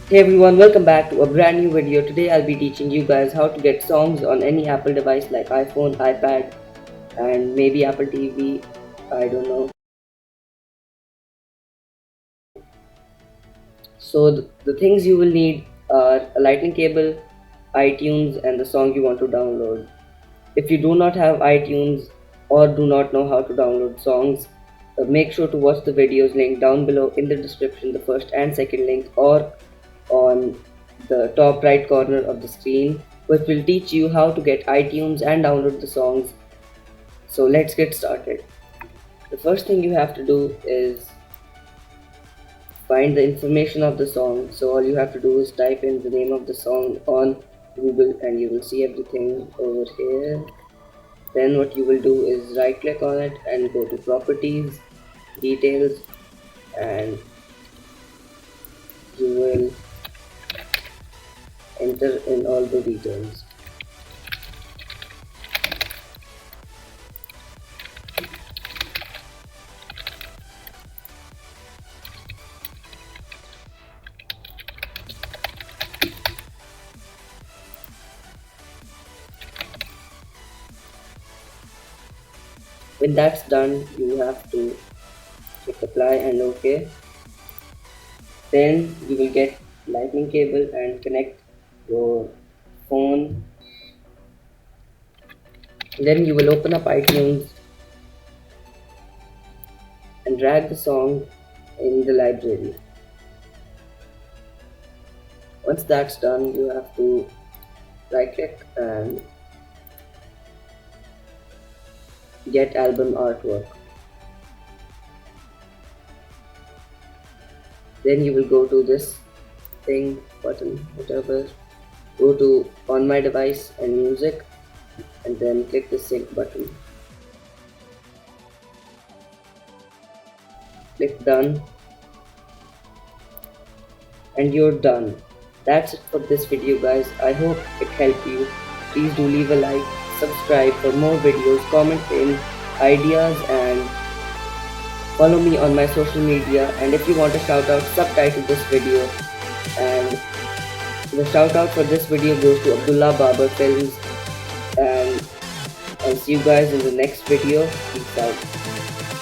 Hey everyone, welcome back to a brand new video. Today I'll be teaching you guys how to get songs on any Apple device like iPhone, iPad, and maybe Apple TV. I don't know. So the things you will need are a lightning cable, iTunes, and the song you want to download. If you do not have iTunes or do not know how to download songs, make sure to watch the videos linked down below in the description, the first and second link, or on the top right corner of the screen, which will teach you how to get iTunes and download the songs. So let's get started. The first thing you have to do is find the information of the song. So all you have to do is type in the name of the song on Google and you will see everything over here. Then what you will do is right click on it and go to properties, details, and you will enter in all the details. When that's done, you have to click apply and OK. Then you will get lightning cable and connect your phone. Then you will open up iTunes and drag the song in the library. Once that's done, you have to right click and get album artwork. Then you will go to this thing button, whatever, go to on my device and music, and then click the sync button. Click done and you're done. That's it for this video guys. I hope it helped you. Please do leave a like, subscribe for more videos, comment in ideas, and follow me on my social media. And if you want a shout out, subtitle this video. And the shout out for this video goes to Abdullah Babar Films. And I'll see you guys in the next video. Peace out.